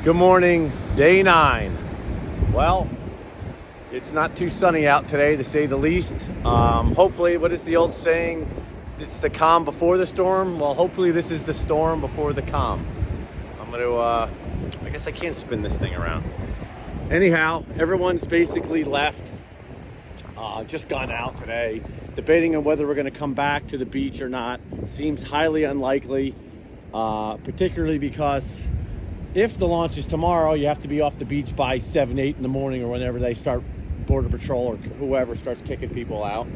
Good morning, day 9. Well, it's not too sunny out today, to say the least. Hopefully, what is the old saying? It's the calm before the storm. Well, hopefully this is the storm before the calm. I'm gonna, I guess I can't spin this thing around. Anyhow, everyone's basically left. Just gone out today, debating on whether we're gonna come back to the beach or not. Seems highly unlikely, particularly because if the launch is tomorrow, you have to be off the beach by 7, 8 in the morning, or whenever they start, Border Patrol or whoever starts kicking people out.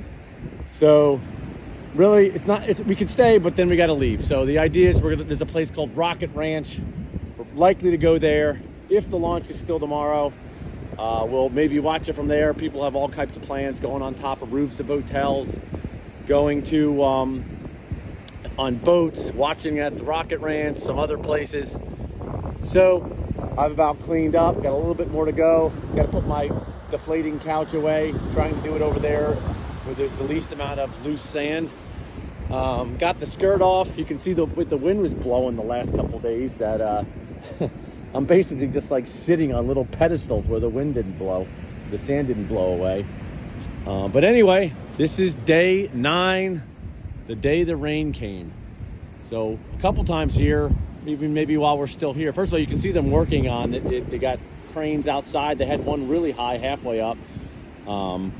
So really, we could stay, but then we got to leave. So the idea is there's a place called Rocket Ranch. We're likely to go there. If the launch is still tomorrow, we'll maybe watch it from there. People have all types of plans, going on top of roofs of hotels, going to on boats, watching at the Rocket Ranch, some other places. So I've about cleaned up, got a little bit more to go. Got to put my deflating couch away, trying to do it over there where there's the least amount of loose sand. Got the skirt off. You can see the wind was blowing the last couple days that I'm basically just like sitting on little pedestals where the wind didn't blow, the sand didn't blow away. But anyway, this is day 9, the day the rain came. So a couple times here, even maybe while we're still here. First of all, you can see them working on it. They got cranes outside. They had one really high, halfway up. And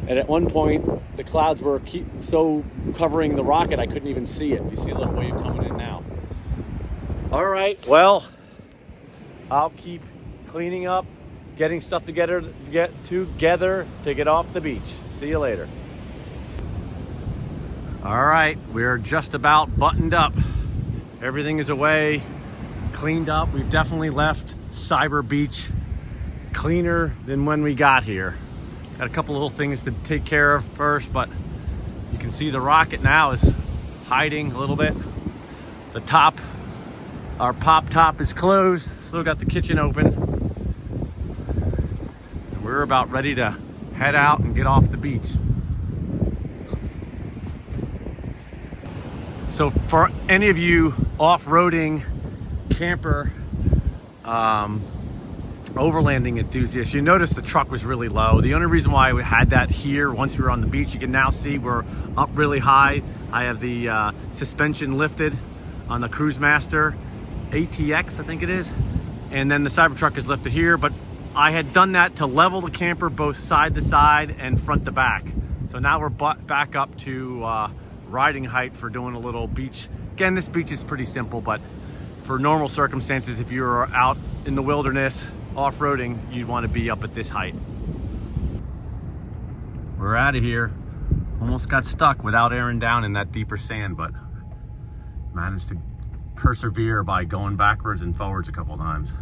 at one point, the clouds were so covering the rocket, I couldn't even see it. You see a little wave coming in now. All right, well, I'll keep cleaning up, getting stuff together to get off the beach. See you later. All right, we're just about buttoned up. Everything is away, cleaned up. We've definitely left Cyber Beach cleaner than when we got here. Got a couple little things to take care of first, but you can see the rocket now is hiding a little bit. The top, our pop top is closed. Still got the kitchen open. And we're about ready to head out and get off the beach. So for any of you off-roading camper overlanding enthusiasts, you notice the truck was really low. The only reason why we had that here once we were on the beach, you can now see we're up really high. I have the suspension lifted on the Cruise Master ATX, I think it is, and then the Cybertruck is lifted here. But I had done that to level the camper both side to side and front to back. So now we're back up to riding height for doing a little beach. Again, this beach is pretty simple, but for normal circumstances, if you're out in the wilderness off-roading, you'd want to be up at this height. We're out of here. Almost got stuck without airing down in that deeper sand, but managed to persevere by going backwards and forwards a couple times.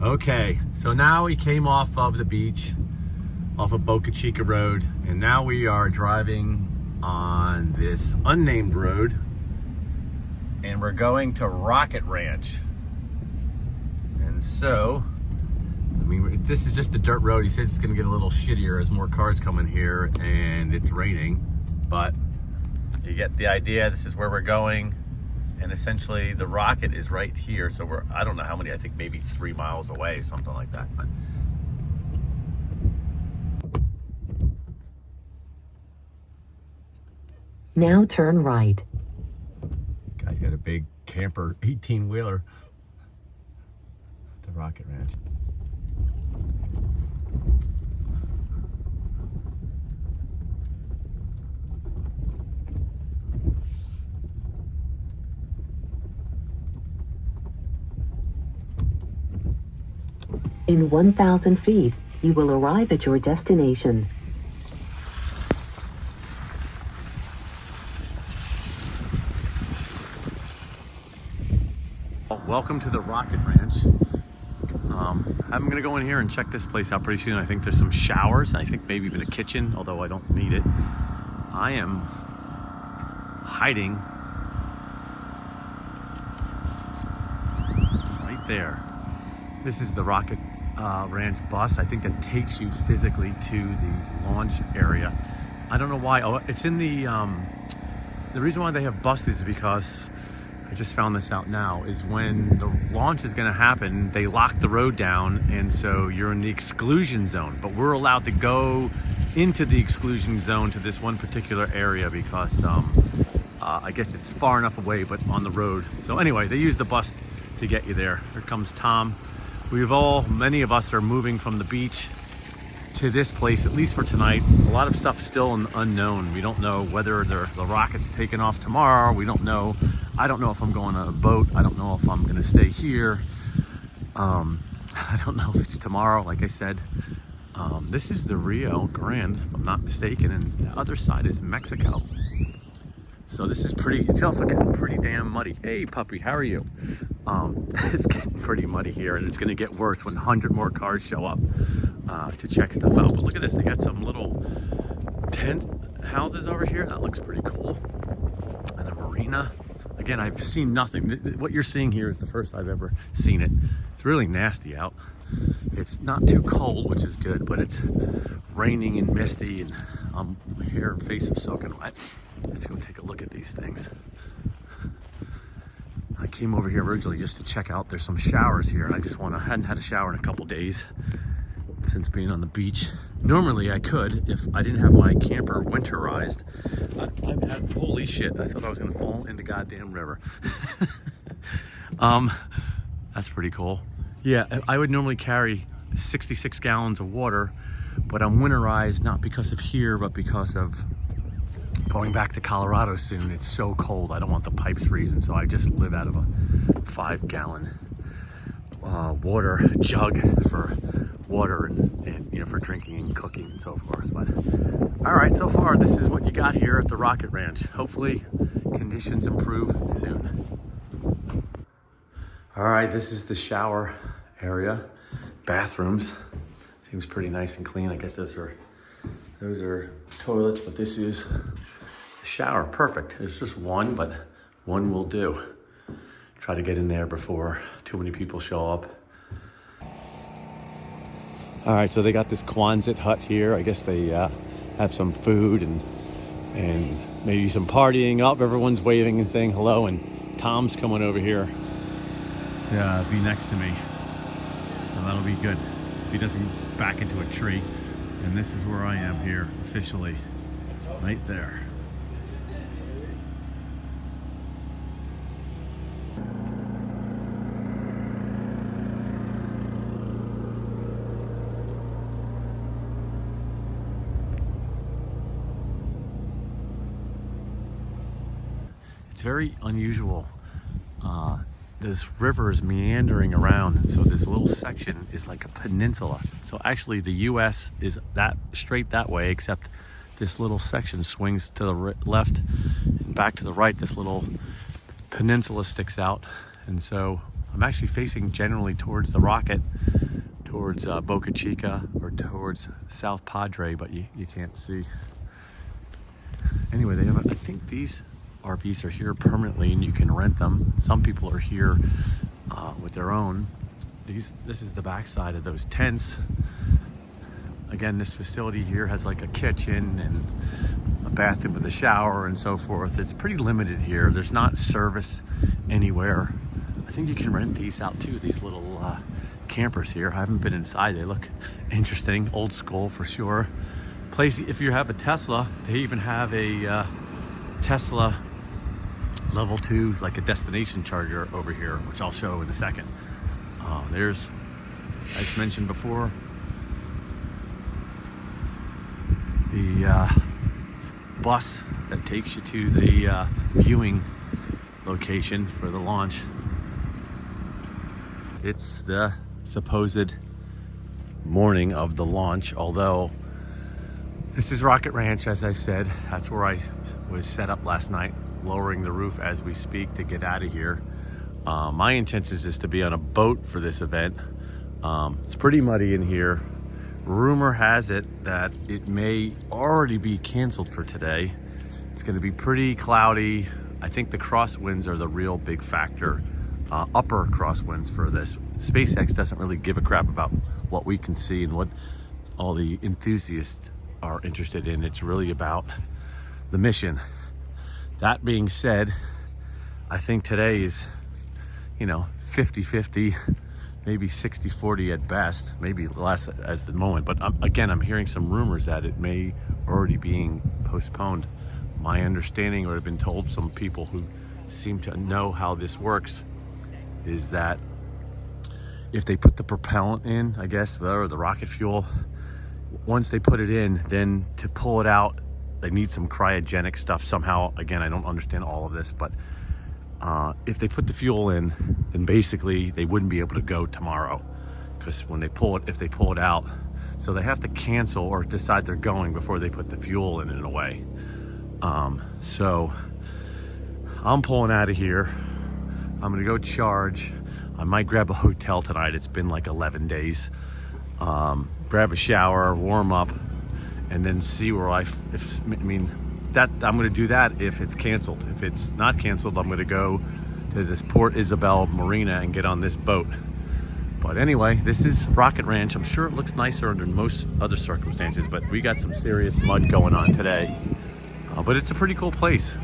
Okay, so now we came off of the beach, off of Boca Chica Road, and now we are driving on this unnamed road, and we're going to Rocket Ranch. And so, I mean, this is just a dirt road. He says it's gonna get a little shittier as more cars come in here and it's raining, but you get the idea. This is where we're going. And essentially the rocket is right here. So I don't know how many, I think maybe 3 miles away, something like that. But now turn right. This guy's got a big camper 18-wheeler. The Rocket Ranch. In 1,000 feet, you will arrive at your destination. Welcome to the Rocket Ranch. I'm gonna go in here and check this place out pretty soon. I think there's some showers. I think maybe even a kitchen, although I don't need it. I am hiding right there. This is the Rocket Ranch bus, I think, that takes you physically to the launch area. I don't know why. Oh, it's in the reason why they have buses is because I just found this out now, is when the launch is going to happen, they lock the road down, and so you're in the exclusion zone. But we're allowed to go into the exclusion zone to this one particular area because I guess it's far enough away, but on the road. So anyway, they use the bus to get you there. Here comes Tom. Many of us are moving from the beach to this place, at least for tonight. A lot of stuff still unknown. We don't know whether the rocket's taking off tomorrow. We don't know. I don't know if I'm going on a boat. I don't know if I'm going to stay here. I don't know if it's tomorrow, like I said. This is the Rio Grande, if I'm not mistaken, and the other side is Mexico. So this is it's also getting pretty damn muddy. Hey puppy, how are you? It's getting pretty muddy here, and it's gonna get worse when 100 more cars show up to check stuff out. But look at this, they got some little tent houses over here. That looks pretty cool. And a marina. Again, I've seen nothing. What you're seeing here is the first I've ever seen it. It's really nasty out. It's not too cold, which is good, but it's raining and misty, and my hair and face are soaking wet. Let's go take a look at these things. I came over here originally just to check out. There's some showers here, and I hadn't had a shower in a couple days since being on the beach. Normally I could if I didn't have my camper winterized. Holy shit, I thought I was gonna fall in the goddamn river. That's pretty cool. Yeah, I would normally carry 66 gallons of water, but I'm winterized not because of here, but because of going back to Colorado soon. It's so cold, I don't want the pipes freezing, so I just live out of a 5-gallon water jug for water and you know, for drinking and cooking and so forth. But all right, so far this is what you got here at the Rocket Ranch. Hopefully conditions improve soon. All right, this is the shower area, bathrooms. Seems pretty nice and clean. I guess those are toilets, but this is the shower. Perfect. There's just one, but one will do. Try to get in there before too many people show up. All right, so they got this Quonset hut here. I guess they have some food and maybe some partying up. Everyone's waving and saying hello, and Tom's coming over here to be next to me. So that'll be good if he doesn't back into a tree. And this is where I am here officially, right there. It's very unusual. This river is meandering around, and so this little section is like a peninsula. So actually the US is that straight that way, except this little section swings to the left and back to the right. This little peninsula sticks out, and so I'm actually facing generally towards the Rocket, towards Boca Chica or towards South Padre, but you can't see. Anyway, they have I think these RVs are here permanently and you can rent them. Some people are here with their own. This is the backside of those tents. Again, this facility here has like a kitchen and a bathroom with a shower and so forth. It's pretty limited here. There's not service anywhere. I think you can rent these out too, these little campers here. I haven't been inside. They look interesting, old school for sure. Place, if you have a Tesla, they even have a Tesla level 2, like a destination charger over here, which I'll show in a second. There's, as mentioned before, the bus that takes you to the viewing location for the launch. It's the supposed morning of the launch, although this is Rocket Ranch, as I said. That's where I was set up last night, lowering the roof as we speak to get out of here. My intention is just to be on a boat for this event. It's pretty muddy in here. Rumor has it that it may already be canceled for today. It's going to be pretty cloudy. I think the crosswinds are the real big factor. Upper crosswinds for this SpaceX doesn't really give a crap about what we can see and what all the enthusiasts are interested in. It's really about the mission. That being said, I think today is, 50-50, maybe 60-40 at best, maybe less as the moment. But again, I'm hearing some rumors that it may already being postponed. My understanding, or I've been told some people who seem to know how this works, is that if they put the propellant in, I guess, or the rocket fuel, once they put it in, then to pull it out, they need some cryogenic stuff somehow. Again, I don't understand all of this, but if they put the fuel in, then basically they wouldn't be able to go tomorrow, because when they pull it, if they pull it out, so they have to cancel or decide they're going before they put the fuel in a way. So I'm pulling out of here. I'm gonna go charge. I might grab a hotel tonight. It's been like 11 days. Grab a shower, warm up, and then see where I'm gonna do that if it's canceled. If it's not canceled, I'm gonna go to this Port Isabel Marina and get on this boat. But anyway, this is Rocket Ranch. I'm sure it looks nicer under most other circumstances, but we got some serious mud going on today. But it's a pretty cool place.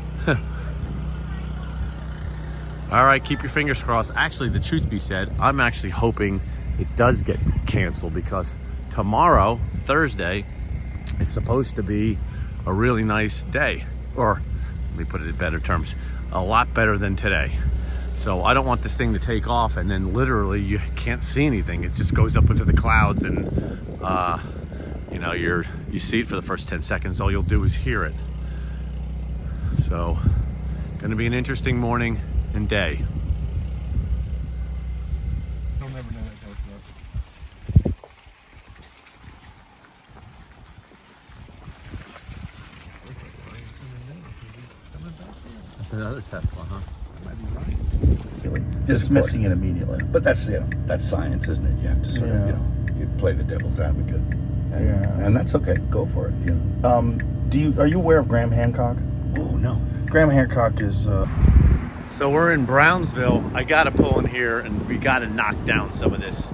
All right, keep your fingers crossed. Actually, the truth be said, I'm actually hoping it does get canceled, because tomorrow, Thursday, is supposed to be a really nice day. Or, let me put it in better terms, a lot better than today. So I don't want this thing to take off and then literally you can't see anything. It just goes up into the clouds and, you see it for the first 10 seconds. All you'll do is hear it. So, gonna be an interesting morning and day. You'll never know that goes up. That's another Tesla, huh? Might be right. Dismissing it immediately. But that's that's science, isn't it? You have to sort of you play the devil's advocate, and that's okay. Go for it. Are you aware of Graham Hancock? Oh no. Graham Hancock is. So we're in Brownsville. I gotta pull in here and we gotta knock down some of this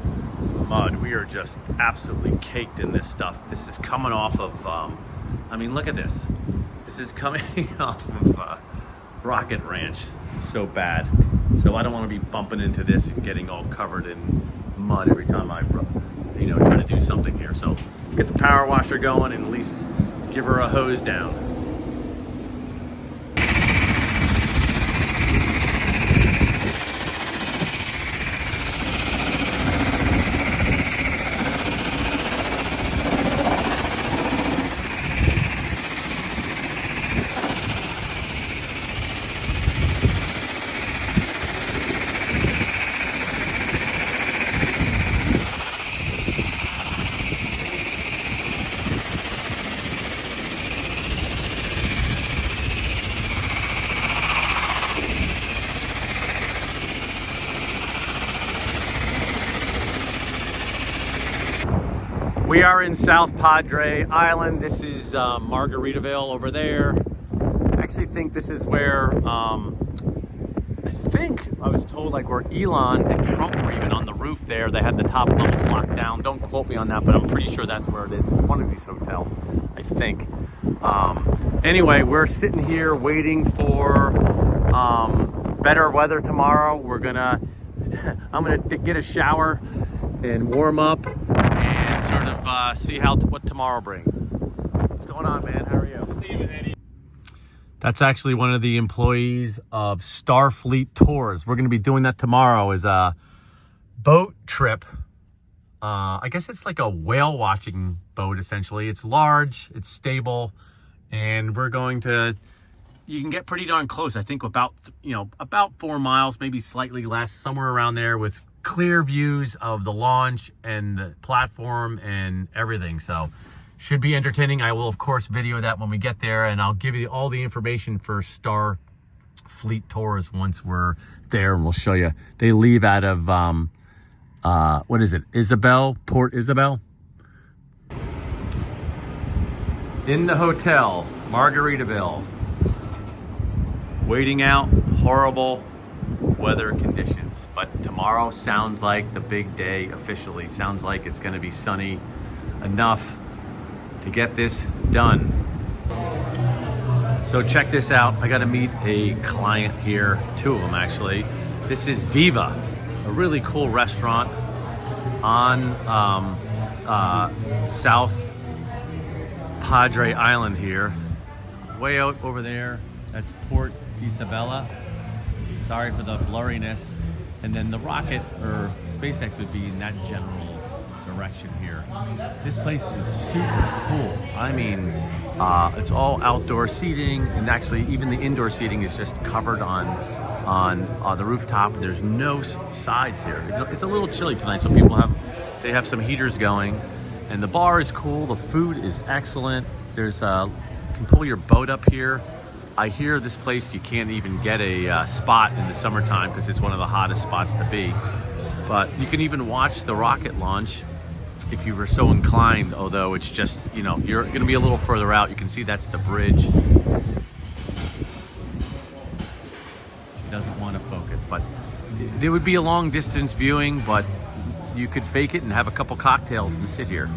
mud. We are just absolutely caked in this stuff. This is coming off of, look at this. This is coming off of Rocket Ranch. It's so bad. So I don't want to be bumping into this and getting all covered in mud every time I, try to do something here. So let's get the power washer going and at least give her a hose down. We are in South Padre Island. This is Margaritaville over there. I actually think this is where, I was told like where Elon and Trump were even on the roof there. They had the top levels locked down. Don't quote me on that, but I'm pretty sure that's where it is. It's one of these hotels, I think. Anyway, we're sitting here waiting for better weather tomorrow. I'm gonna get a shower and warm up and sort of see what tomorrow brings. What's going on, man? How are you? Steven, Eddie. That's actually one of the employees of Starfleet Tours. We're going to be doing that tomorrow as a boat trip. I guess it's like a whale watching boat, essentially. It's large, it's stable, and we're going to, you can get pretty darn close. I think about 4 miles, maybe slightly less, somewhere around there, with clear views of the launch and the platform and everything. So should be entertaining. I will of course video that when we get there, and I'll give you all the information for Starfleet Tours once we're there, and we'll show you. They leave out of what is it, Port Isabel. In the hotel, Margaritaville. Waiting out, horrible. weather conditions. But tomorrow sounds like the big day officially. Sounds like it's gonna be sunny enough to get this done. So check this out. I got to meet a client here, 2 of them actually. This is Viva, a really cool restaurant on South Padre Island here. Way out over there, that's Port Isabella. Sorry for the blurriness. And then the rocket or SpaceX would be in that general direction here. This place is super cool. I mean, it's all outdoor seating, and actually even the indoor seating is just covered on the rooftop. There's no sides here. It's a little chilly tonight, so people have some heaters going, and the bar is cool. The food is excellent. There's you can pull your boat up here. I hear this place you can't even get a spot in the summertime because it's one of the hottest spots to be. But you can even watch the rocket launch if you were so inclined, although it's just, you know, you're gonna be a little further out. You can see that's the bridge. She doesn't want to focus, but there would be a long distance viewing, but you could fake it and have a couple cocktails and sit here.